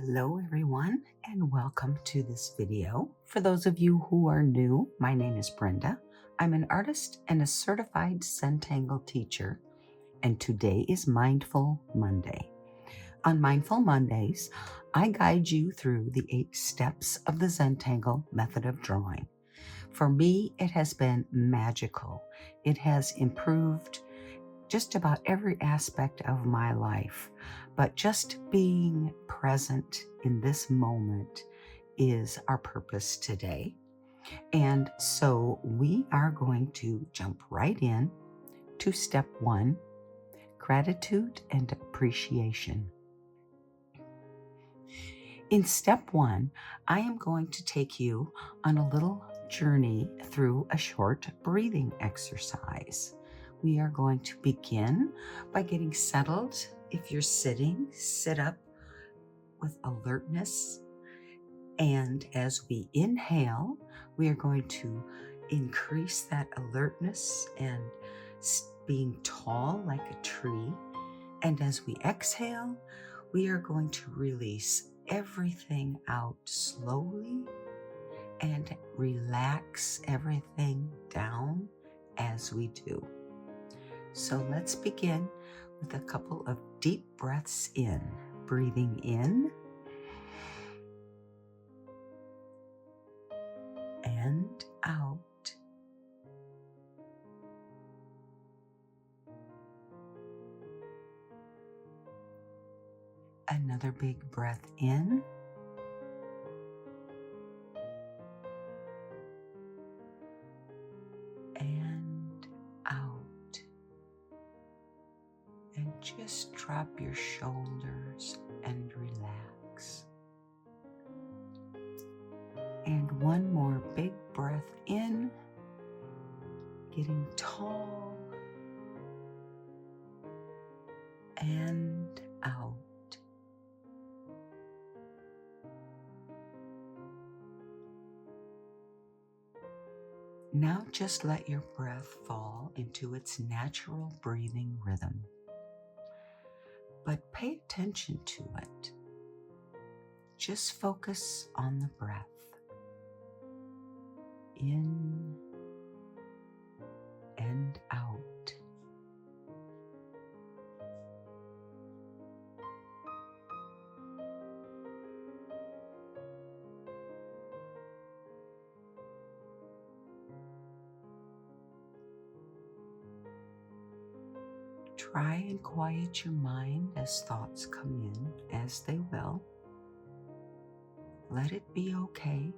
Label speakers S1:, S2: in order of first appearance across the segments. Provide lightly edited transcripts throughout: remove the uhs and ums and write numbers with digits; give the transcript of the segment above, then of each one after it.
S1: Hello everyone and welcome to this video. For those of you who are new, my name is Brenda. I'm an artist and a certified Zentangle teacher, and today is Mindful Monday. On Mindful Mondays, I guide you through the 8 steps of the Zentangle Method of drawing. For me, it has been magical. It has improved just about every aspect of my life. But just being present in this moment is our purpose today. And so we are going to jump right in to step 1, gratitude and appreciation. In step 1, I am going to take you on a little journey through a short breathing exercise. We are going to begin by getting settled. If you're sitting, sit up with alertness. And as we inhale, we are going to increase that alertness and being tall like a tree. And as we exhale, we are going to release everything out slowly and relax everything down as we do. So let's begin with a couple of deep breaths in, breathing in and out. Another big breath in and out. And just drop your shoulders and relax. And one more big breath in, getting tall and out. Now just let your breath fall into its natural breathing rhythm. But pay attention to it. Just focus on the breath. In and out. Try and quiet your mind as thoughts come in, as they will. Let it be okay.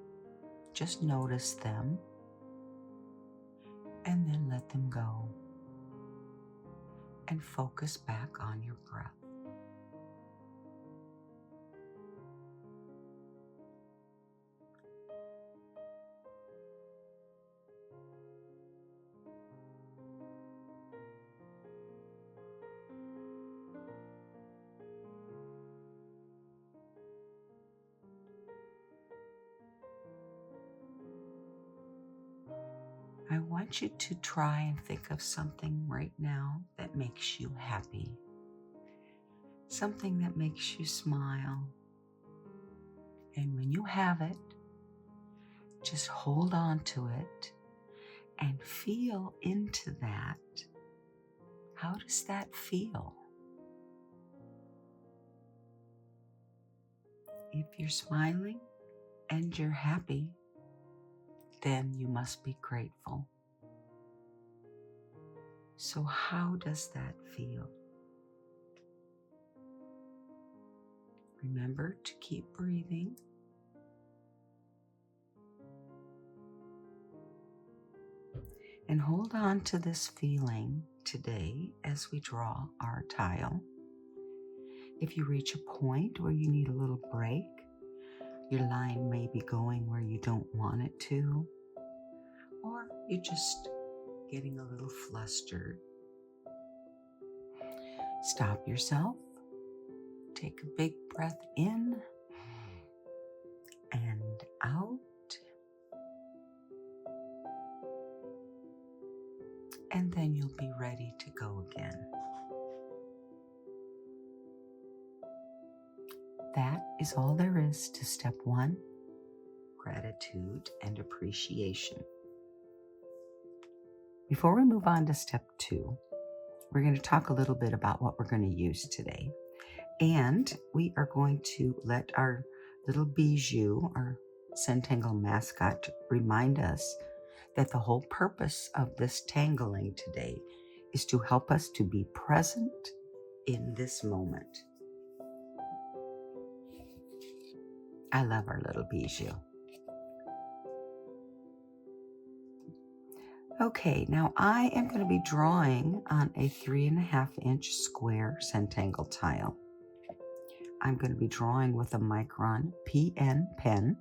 S1: Just notice them and then let them go. And focus back on your breath. I want you to try and think of something right now that makes you happy. Something that makes you smile. And when you have it, just hold on to it and feel into that. How does that feel? If you're smiling and you're happy, then you must be grateful. So how does that feel? Remember to keep breathing. And hold on to this feeling today as we draw our tile. If you reach a point where you need a little break, your line may be going where you don't want it to, or you're just getting a little flustered. Stop yourself. Take a big breath in and out. And then you'll be ready to go again. that is all there is to step 1, gratitude and appreciation. Before we move on to step 2, we're going to talk a little bit about what we're going to use today. And we are going to let our little bijou, our Zentangle mascot, remind us that the whole purpose of this tangling today is to help us to be present in this moment. I love our little bijou. Okay, now I am going to be drawing on a 3.5-inch square Zentangle tile. I'm going to be drawing with a Micron PN pen.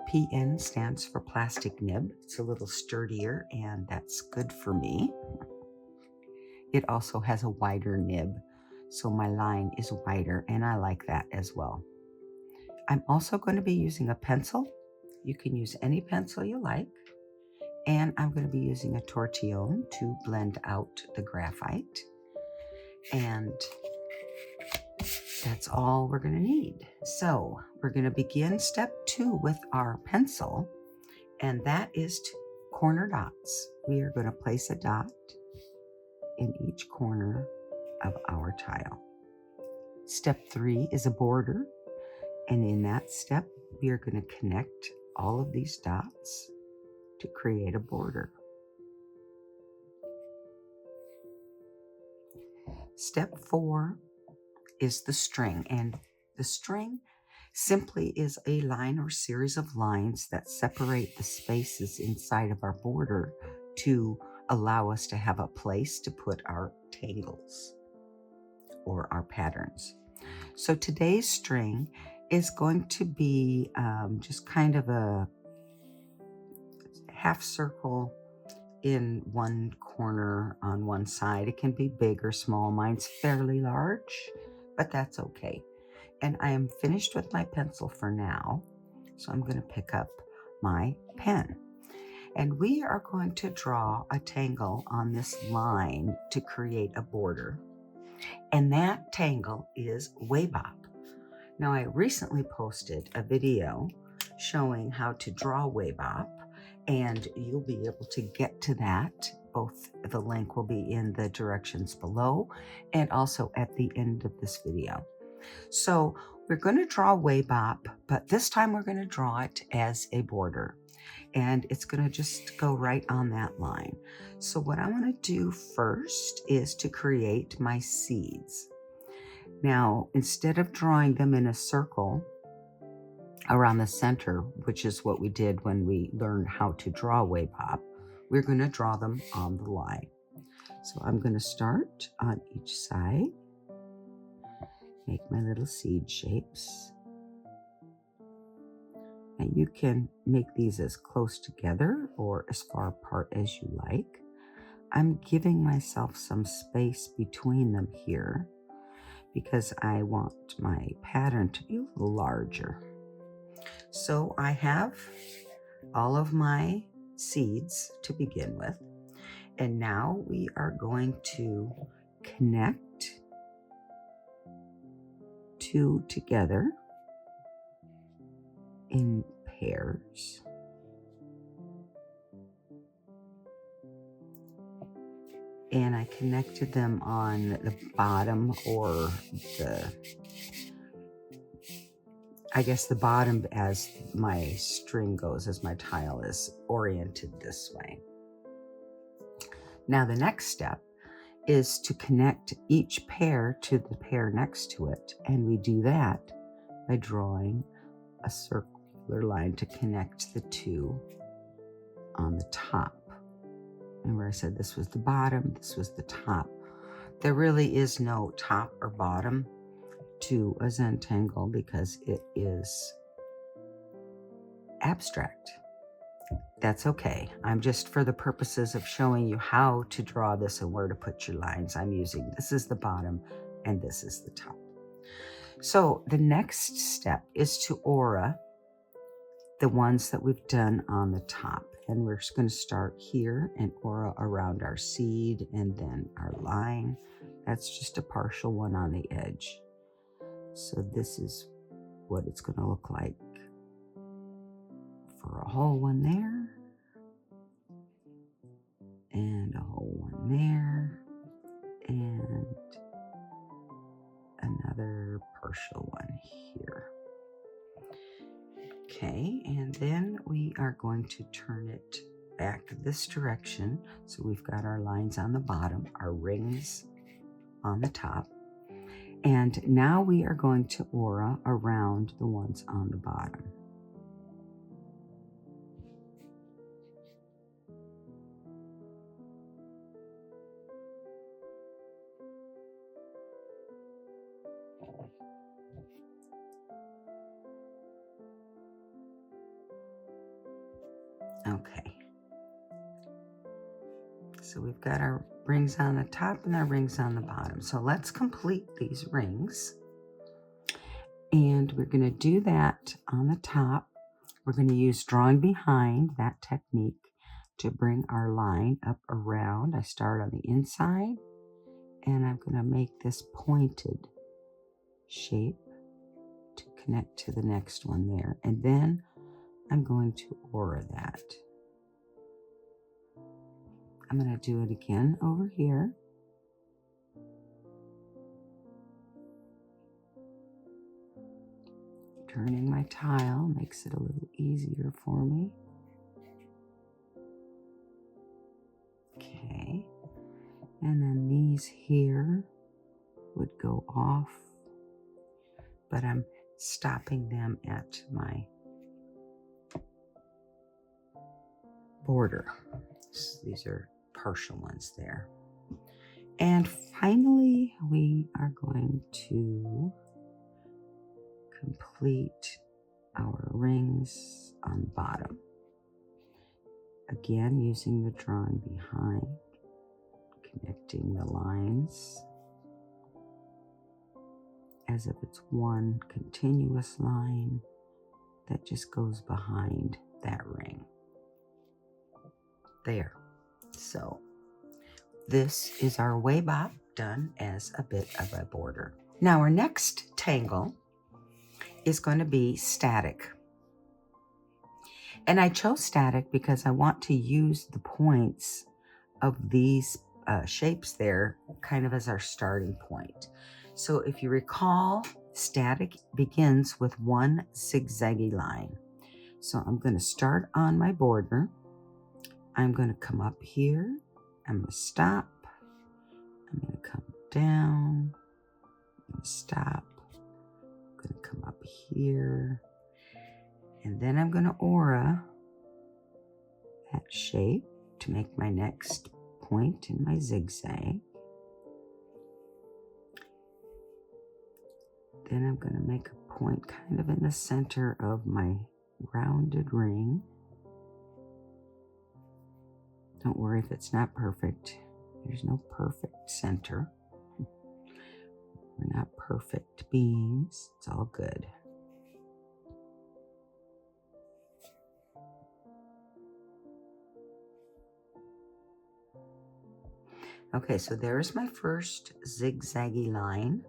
S1: PN stands for plastic nib. It's a little sturdier, and that's good for me. It also has a wider nib, so my line is wider, and I like that as well. I'm also going to be using a pencil. You can use any pencil you like. And I'm going to be using a tortillon to blend out the graphite. And that's all we're going to need. So we're going to begin step 2 with our pencil, and that is to corner dots. We are going to place a dot in each corner of our tile. Step 3 is a border, and in that step, we are going to connect all of these dots to create a border. Step 4 is the string, and the string simply is a line or series of lines that separate the spaces inside of our border to allow us to have a place to put our tangles or our patterns. So today's string is going to be just kind of a half circle in one corner on one side. It can be big or small. Mine's fairly large, but that's okay. And I am finished with my pencil for now, so I'm going to pick up my pen. And we are going to draw a tangle on this line to create a border. And that tangle is way bop. Now, I recently posted a video showing how to draw way bop, and you'll be able to get to that. Both the link will be in the directions below and also at the end of this video. So we're going to draw way bop, but this time we're going to draw it as a border, and it's going to just go right on that line. So what I want to do first is to create my seeds. Now, instead of drawing them in a circle around the center, which is what we did when we learned how to draw way bop, we're going to draw them on the line. So I'm going to start on each side, make my little seed shapes. And you can make these as close together or as far apart as you like. I'm giving myself some space between them here because I want my pattern to be a little larger. So I have all of my seeds to begin with, and now we are going to connect 2 together in pairs. And I connected them on the bottom, or the bottom as my string goes, as my tile is oriented this way. Now the next step is to connect each pair to the pair next to it, and we do that by drawing a circular line to connect the 2 on the top. Remember, I said this was the bottom, this was the top. There really is no top or bottom to a Zentangle because it is abstract. That's okay. I'm just, for the purposes of showing you how to draw this and where to put your lines, I'm using this is the bottom and this is the top. So the next step is to aura the ones that we've done on the top. And we're just going to start here and aura around our seed and then our line. That's just a partial one on the edge. So this is what it's going to look like for a whole one there, and a whole one there, and another partial one here. Okay, and then we are going to turn it back this direction. So we've got our lines on the bottom, our rings on the top. And now we are going to aura around the ones on the bottom. Okay. So we've got our rings on the top and our rings on the bottom. So let's complete these rings. And we're going to do that on the top. We're going to use drawing behind, that technique, to bring our line up around. I start on the inside, and I'm going to make this pointed shape to connect to the next one there. And then I'm going to aura that. I'm going to do it again over here. Turning my tile makes it a little easier for me. Okay. And then these here would go off, but I'm stopping them at my border. So these are partial ones there. And finally, we are going to complete our rings on the bottom. Again, using the drawing behind, connecting the lines as if it's one continuous line that just goes behind that ring. There. So this is our way bop done as a bit of a border. Now our next tangle is going to be static. And I chose static because I want to use the points of these shapes there kind of as our starting point. So if you recall, static begins with one zigzaggy line. So I'm going to start on my border. I'm going to come up here. I'm going to stop. I'm going to come down. I'm going to stop. I'm going to come up here. And then I'm going to aura that shape to make my next point in my zigzag. Then I'm going to make a point kind of in the center of my rounded ring. Don't worry if it's not perfect. There's no perfect center. We're not perfect beings. It's all good. Okay, so there's my first zigzaggy line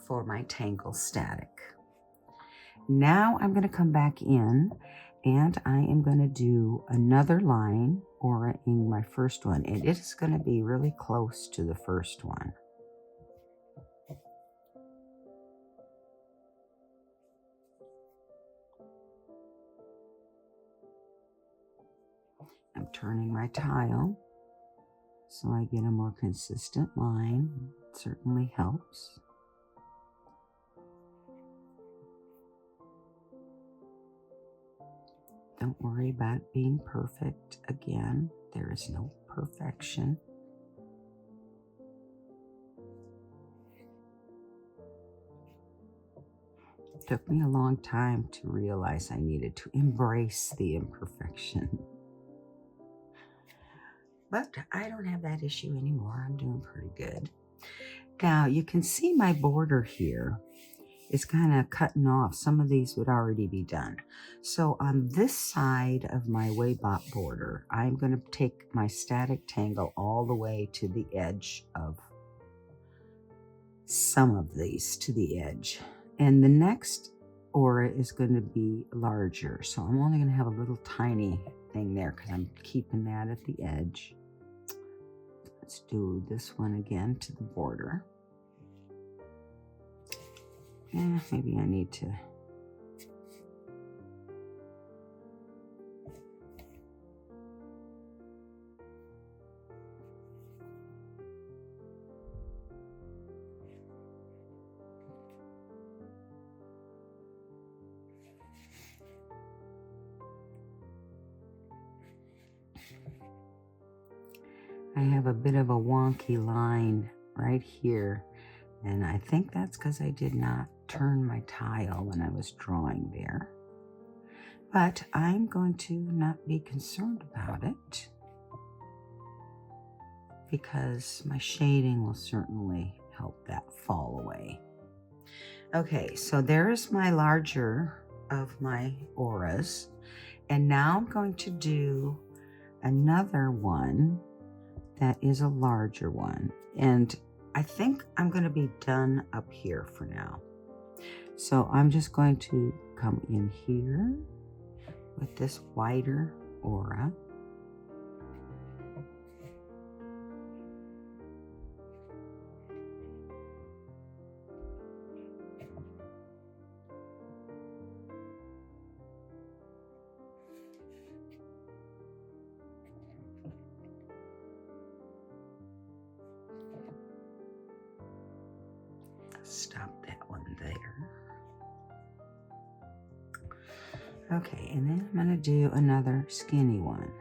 S1: for my tangle static. Now I'm going to come back in and I am going to do another line auraing my first one. And it is going to be really close to the first one. I'm turning my tile so I get a more consistent line. It certainly helps. Don't worry about being perfect. Again, there is no perfection. It took me a long time to realize I needed to embrace the imperfection. But I don't have that issue anymore. I'm doing pretty good. Now you can see my border here is kind of cutting off. Some of these would already be done. So on this side of my Waybop border, I'm going to take my static tangle all the way to the edge of some of these, to the edge. And the next aura is going to be larger. So I'm only going to have a little tiny thing there because I'm keeping that at the edge. Let's do this one again to the border. Maybe I need to. I have a bit of a wonky line right here, and I think that's because I did not turn my tile when I was drawing there. But I'm going to not be concerned about it because my shading will certainly help that fall away. Okay, so there's my larger of my auras, and now I'm going to do another one that is a larger one, and I think I'm going to be done up here for now. So I'm just going to come in here with this wider aura. Stop that one there. Okay, and then I'm going to do another skinny one.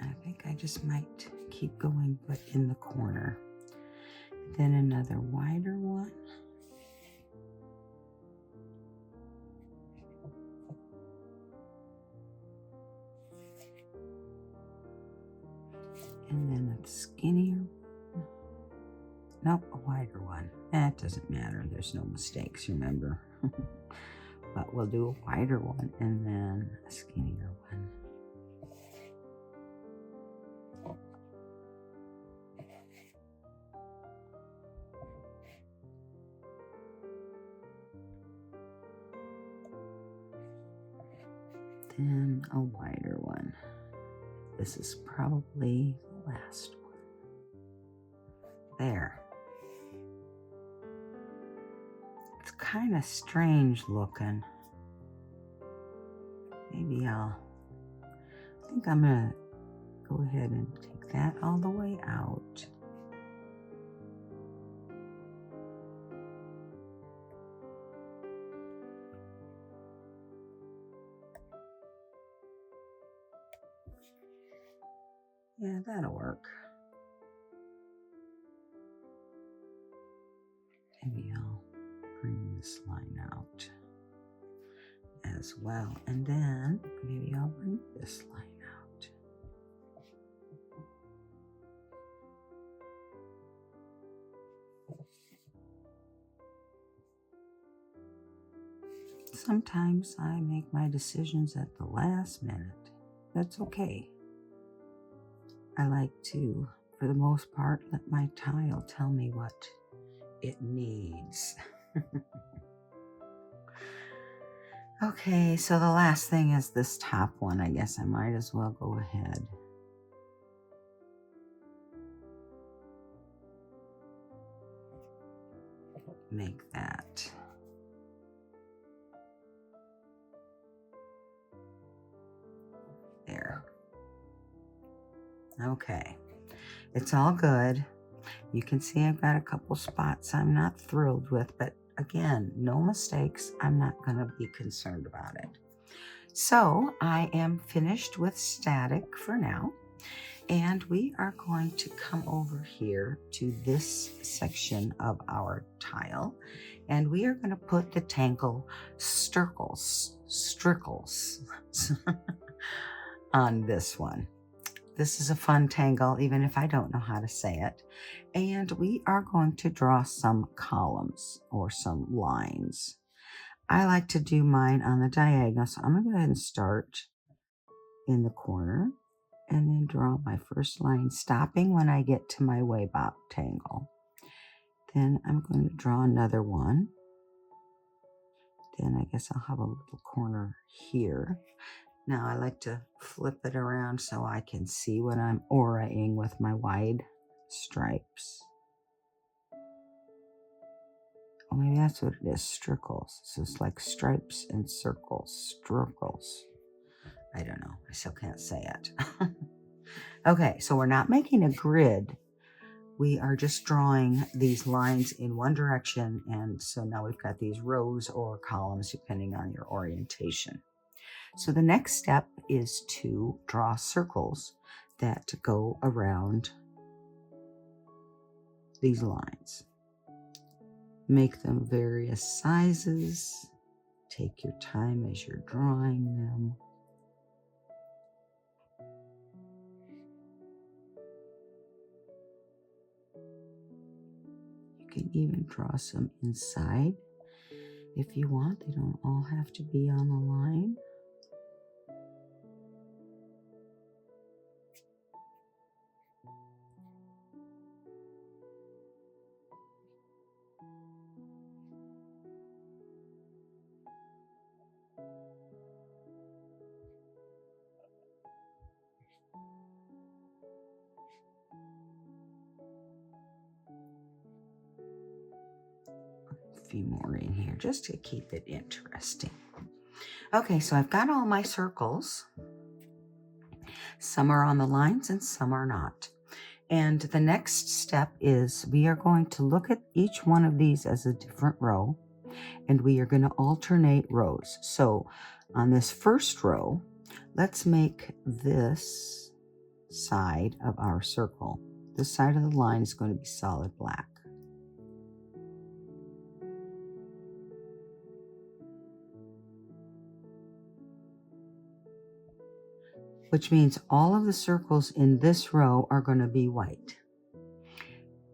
S1: I think I just might keep going, but in the corner. Then another wider one. And then a skinnier, nope, a wider one. That doesn't matter, there's no mistakes, remember. But we'll do a wider one and then a skinnier one. Then a wider one. This is probably the last one. There. It's kind of strange looking. Maybe I think I'm gonna go ahead and take that all the way out. Yeah, that'll work. Maybe I'll bring this line out as well. And then maybe I'll bring this line out. Sometimes I make my decisions at the last minute. That's okay. I like to, for the most part, let my tile tell me what it needs. Okay, so the last thing is this top one. I guess I might as well go ahead. Make that. There. Okay, it's all good. You can see I've got a couple spots I'm not thrilled with, but again, no mistakes. I'm not going to be concerned about it. So I am finished with static for now, and we are going to come over here to this section of our tile, and we are going to put the tangle strickles on this one. This is a fun tangle, even if I don't know how to say it. And we are going to draw some columns or some lines. I like to do mine on the diagonal, so I'm going to go ahead and start in the corner and then draw my first line, stopping when I get to my way bob tangle. Then I'm going to draw another one. Then I guess I'll have a little corner here. Now I like to flip it around so I can see what I'm auraing with my wide stripes. Oh, maybe that's what it is, strickles. So it's like stripes and circles, strickles. I don't know, I still can't say it. Okay, so we're not making a grid. We are just drawing these lines in one direction, and so now we've got these rows or columns depending on your orientation. So the next step is to draw circles that go around these lines. Make them various sizes. Take your time as you're drawing them. You can even draw some inside if you want. They don't all have to be on the line. A few more in here just to keep it interesting. Okay, so I've got all my circles. Some are on the lines and some are not. And the next step is we are going to look at each one of these as a different row, and we are going to alternate rows. So on this first row, let's make this side of our circle. This side of the line is going to be solid black. Which means all of the circles in this row are going to be white.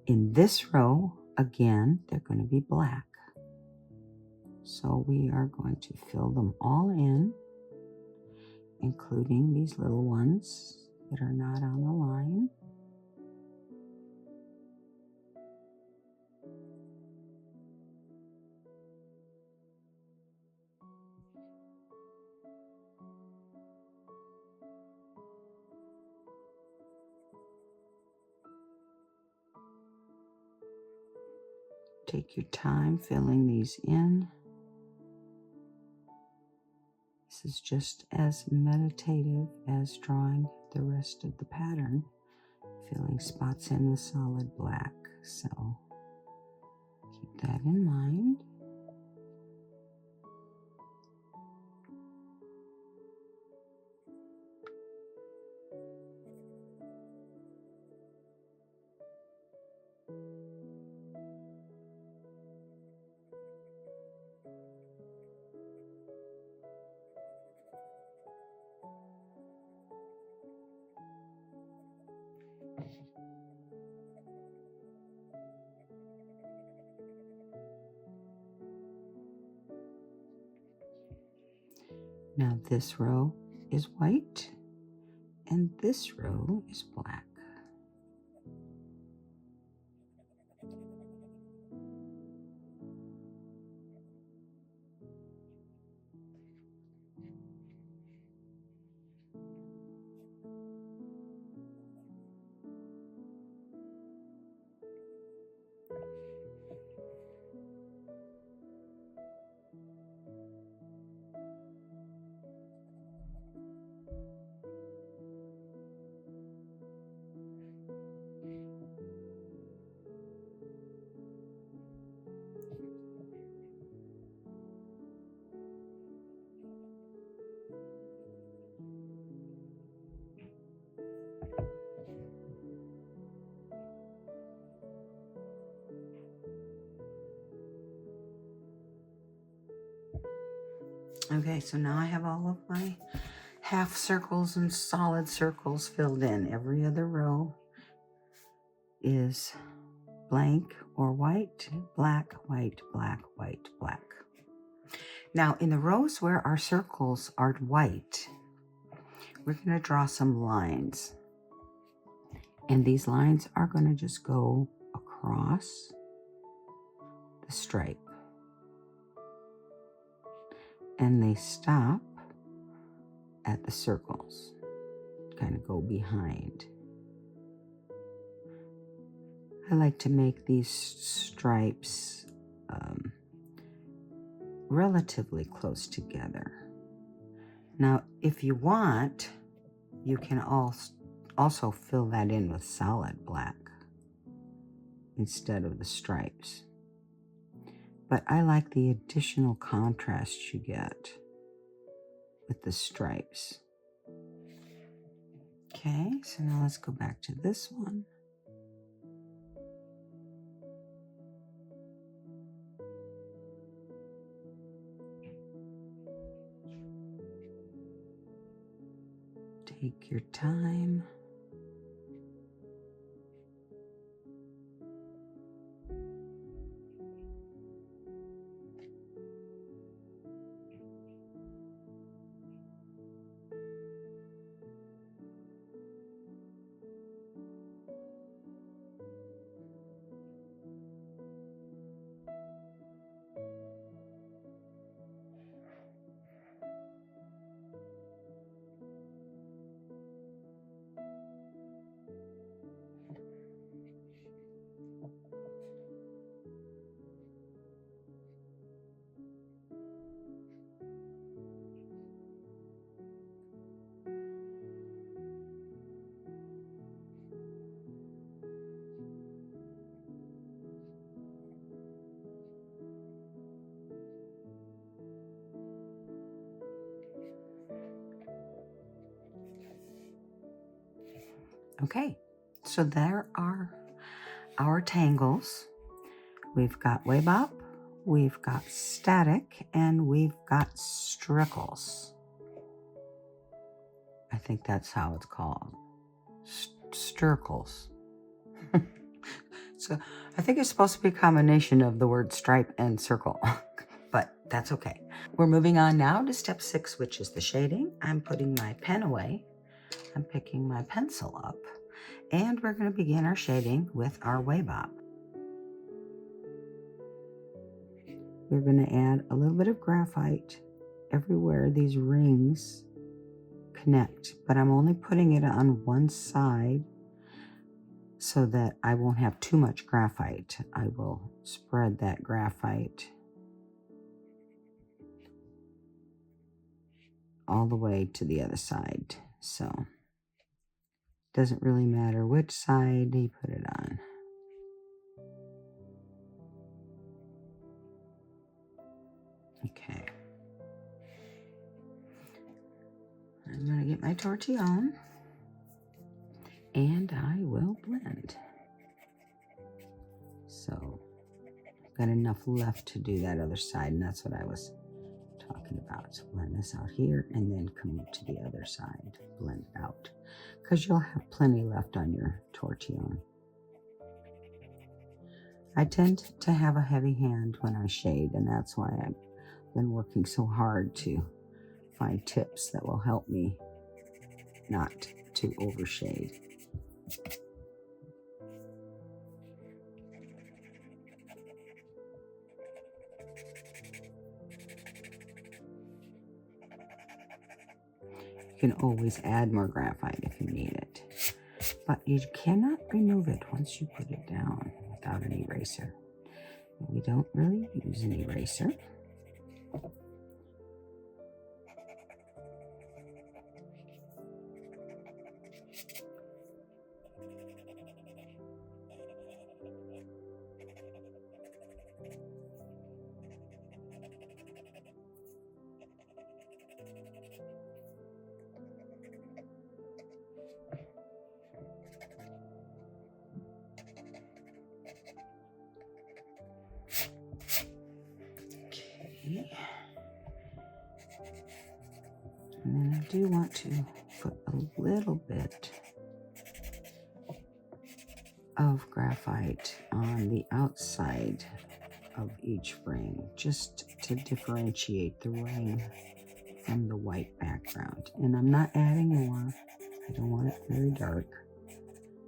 S1: In this row, again, they're going to be black. So we are going to fill them all in, including these little ones that are not on the line. Take your time filling these in. This is just as meditative as drawing the rest of the pattern, filling spots in with solid black. So keep that in mind. Now this row is white and this row is black. Okay, so now I have all of my half circles and solid circles filled in. Every other row is blank or white, black, white, black, white, black. Now in the rows where our circles are white, we're going to draw some lines. And these lines are going to just go across the stripe. And they stop at the circles, kind of go behind. I like to make these stripes relatively close together. Now, if you want, you can also fill that in with solid black instead of the stripes. But I like the additional contrast you get with the stripes. Okay, so now let's go back to this one. Take your time. Okay, so there are our tangles. We've got wave up, we've got static, and we've got strickles. I think that's how it's called. Stirkles. So I think it's supposed to be a combination of the word stripe and circle, but that's okay. We're moving on now to step 6, which is the shading. I'm putting my pen away. I'm picking my pencil up, and we're going to begin our shading with our wave up. We're going to add a little bit of graphite everywhere these rings connect, but I'm only putting it on one side so that I won't have too much graphite. I will spread that graphite all the way to the other side. So it doesn't really matter which side you put it on. Okay. I'm going to get my tortillon and I will blend. So I've got enough left to do that other side, and that's what I was talking about. So blend this out here and then come up to the other side, blend it out, because you'll have plenty left on your tortillon. I tend to have a heavy hand when I shade, and that's why I've been working so hard to find tips that will help me not to overshade. You can always add more graphite if you need it, but you cannot remove it once you put it down without an eraser. We don't really use an eraser. And then do want to put a little bit of graphite on the outside of each ring, just to differentiate the ring from the white background. And I'm not adding more. I don't want it very dark.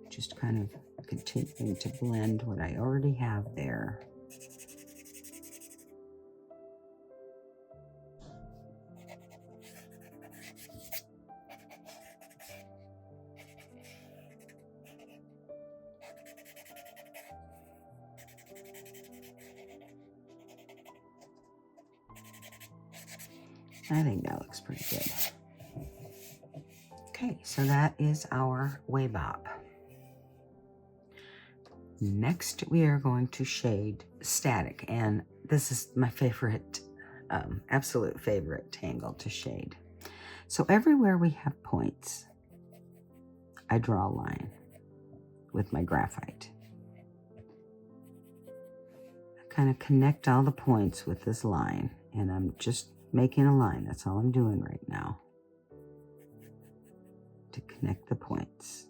S1: Just kind of continuing to blend what I already have there. I think that looks pretty good. Okay, so that is our Waybop. Next, we are going to shade Static, and this is my favorite, absolute favorite tangle to shade. So everywhere we have points, I draw a line with my graphite. I kind of connect all the points with this line, and I'm just making a line. That's all I'm doing right now, to connect the points.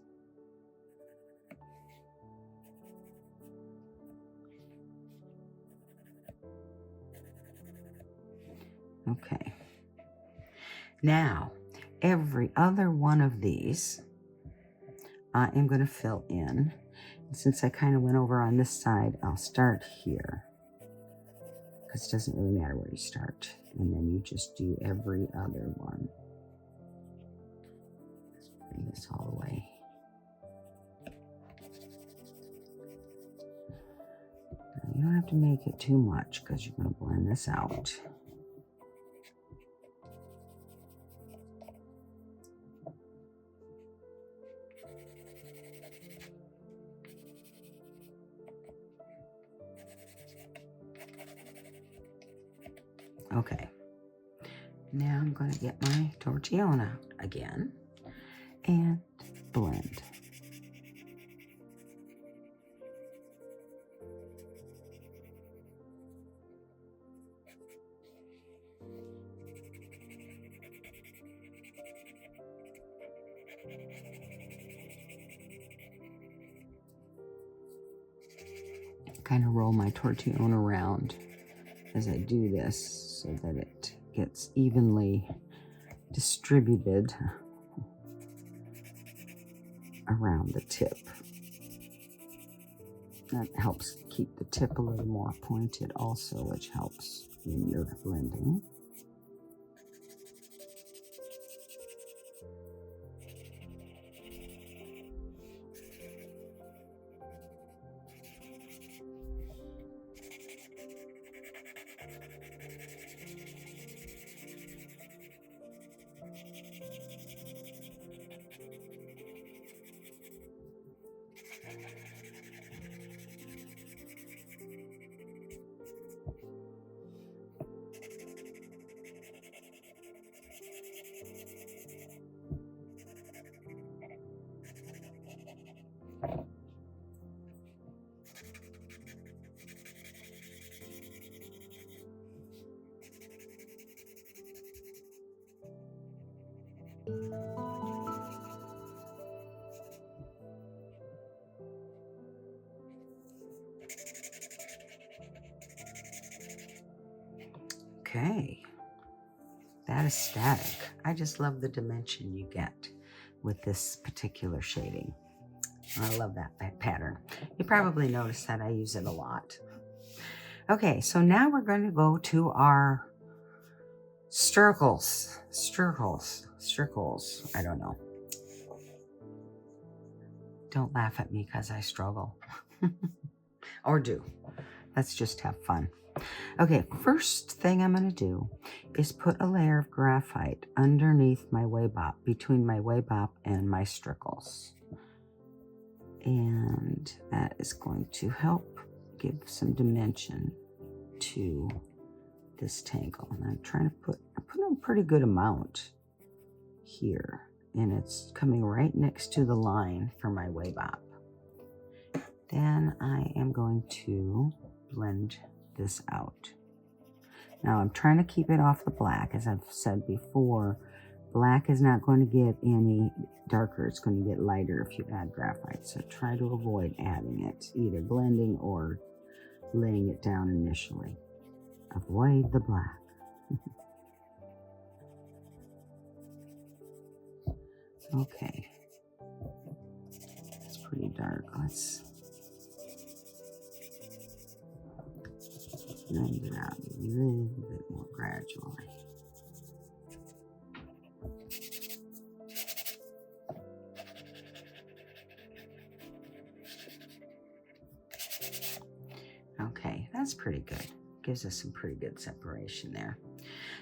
S1: Okay. Now, every other one of these, I am going to fill in. And since I kind of went over on this side, I'll start here, because it doesn't really matter where you start. And then you just do every other one. Let's bring this all the way. Now, you don't have to make it too much, because you're going to blend this out. Okay, now I'm going to get my tortillon out again and blend. Kind of roll my tortillon around as I do this so that it gets evenly distributed around the tip. That helps keep the tip a little more pointed also, which helps when you're blending. Okay, that is Static. I just love the dimension you get with this particular shading. I love that pattern. You probably noticed that I use it a lot. Okay, so now we're going to go to our circles. I don't know. Don't laugh at me because I struggle. Or do. Let's just have fun. Okay, first thing I'm going to do is put a layer of graphite underneath my Waybop, between my Waybop and my Strickles. And that is going to help give some dimension to this tangle. And I'm trying to put a pretty good amount here. And it's coming right next to the line for my Waybop. Then I am going to blend this out. Now I'm trying to keep it off the black, as I've said before. Black is not going to get any darker. It's going to get lighter if you add graphite. So try to avoid adding it, either blending or laying it down initially. Avoid the black. Okay. It's pretty dark. Let's blend it out a little bit more gradually. Okay, that's pretty good. Gives us some pretty good separation there.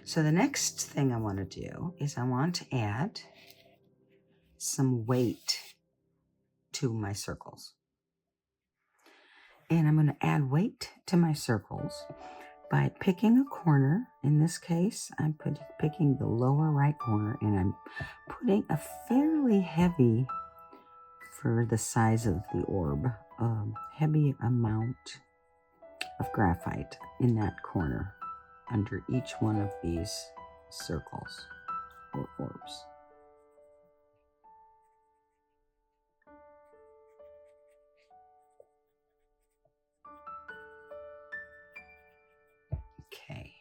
S1: So the next thing I want to do is I want to add some weight to my circles. And I'm going to add weight to my circles by picking a corner. In this case, I'm picking the lower right corner, and I'm putting a fairly heavy, for the size of the orb, heavy amount of graphite in that corner under each one of these circles or orbs. Okay,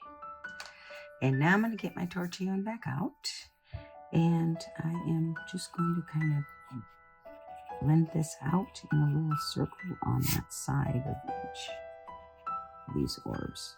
S1: and now I'm going to get my tortillon back out, and I am just going to kind of blend this out in a little circle on that side of each of these orbs.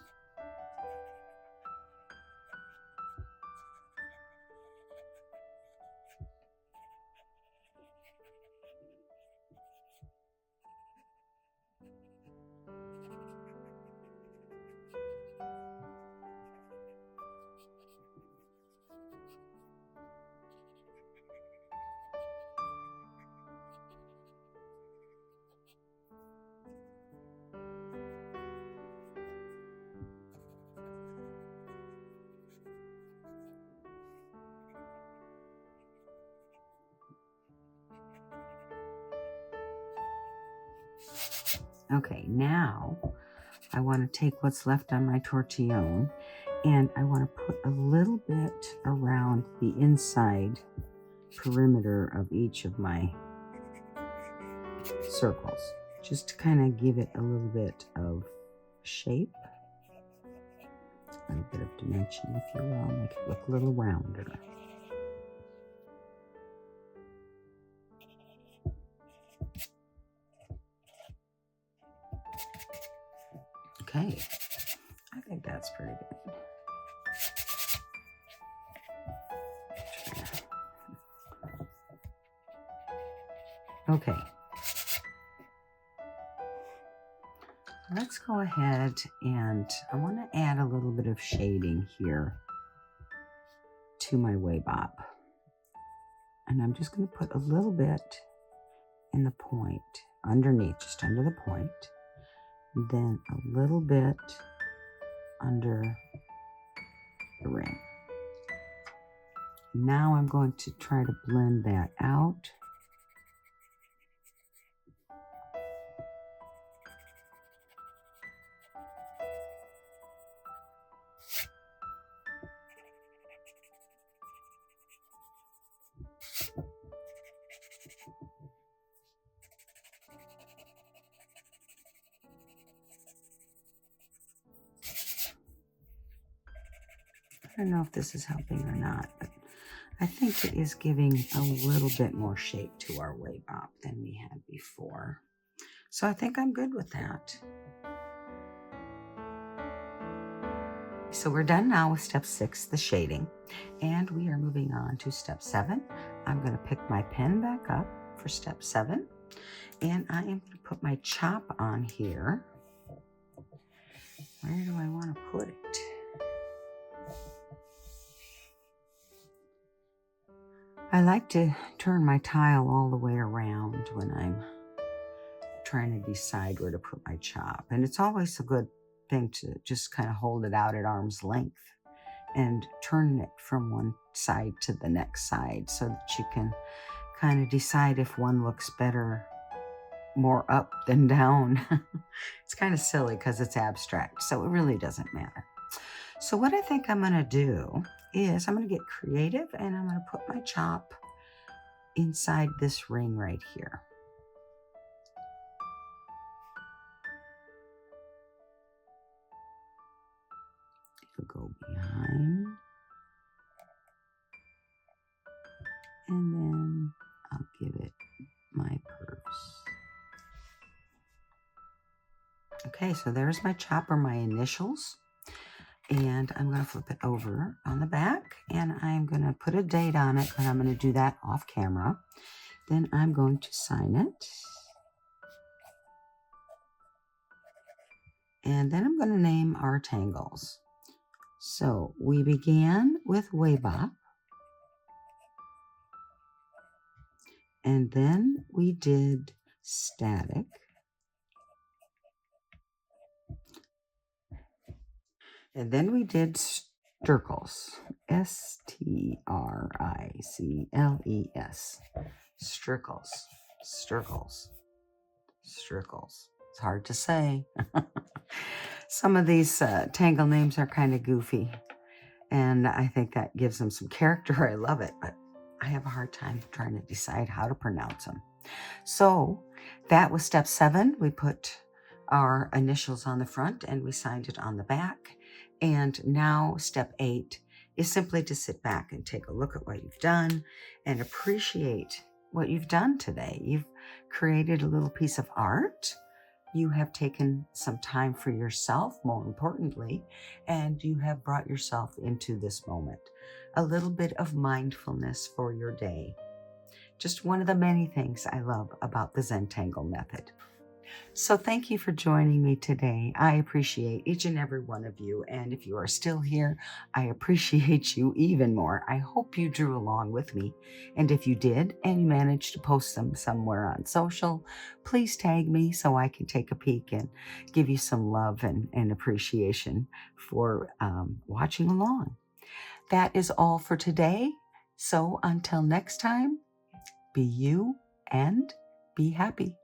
S1: Okay, now I want to take what's left on my tortillon, and I want to put a little bit around the inside perimeter of each of my circles, just to kind of give it a little bit of shape, a little bit of dimension, if you will, make it look a little rounder. Okay, I think that's pretty good. Okay, let's go ahead, and I want to add a little bit of shading here to my Waybop. And I'm just going to put a little bit in the point, underneath, just under the point, then a little bit under the ring. Now I'm going to try to blend that out. I don't know if this is helping or not, but I think it is giving a little bit more shape to our Waybop than we had before. So I think I'm good with that. So we're done now with step 6, the shading, and we are moving on to step 7. I'm going to pick my pen back up for step 7, and I am going to put my chop on here. Where do I want to put it? I like to turn my tile all the way around when I'm trying to decide where to put my chop. And it's always a good thing to just kind of hold it out at arm's length and turn it from one side to the next side so that you can kind of decide if one looks better more up than down. It's kind of silly because it's abstract, so it really doesn't matter. So what I think I'm going to do is I'm going to get creative, and I'm going to put my chop inside this ring right here. It'll go behind, and then I'll give it my purse. Okay, so there's my chop, or my initials. And I'm going to flip it over on the back, and I'm going to put a date on it, and I'm going to do that off camera. Then I'm going to sign it. And then I'm going to name our tangles. So we began with Weibop, and then we did static. And then we did Stirkles, S-T-R-I-C-L-E-S, Stirkles, Stirkles, Stirkles. It's hard to say. Some of these tangle names are kind of goofy, and I think that gives them some character. I love it, but I have a hard time trying to decide how to pronounce them. So that was step 7. We put our initials on the front and we signed it on the back. And now step 8 is simply to sit back and take a look at what you've done and appreciate what you've done today. You've created a little piece of art. You have taken some time for yourself, more importantly, and you have brought yourself into this moment. A little bit of mindfulness for your day. Just one of the many things I love about the Zentangle Method. So thank you for joining me today. I appreciate each and every one of you. And if you are still here, I appreciate you even more. I hope you drew along with me. And if you did, and you managed to post them somewhere on social, please tag me so I can take a peek and give you some love and appreciation for watching along. That is all for today. So until next time, be you and be happy.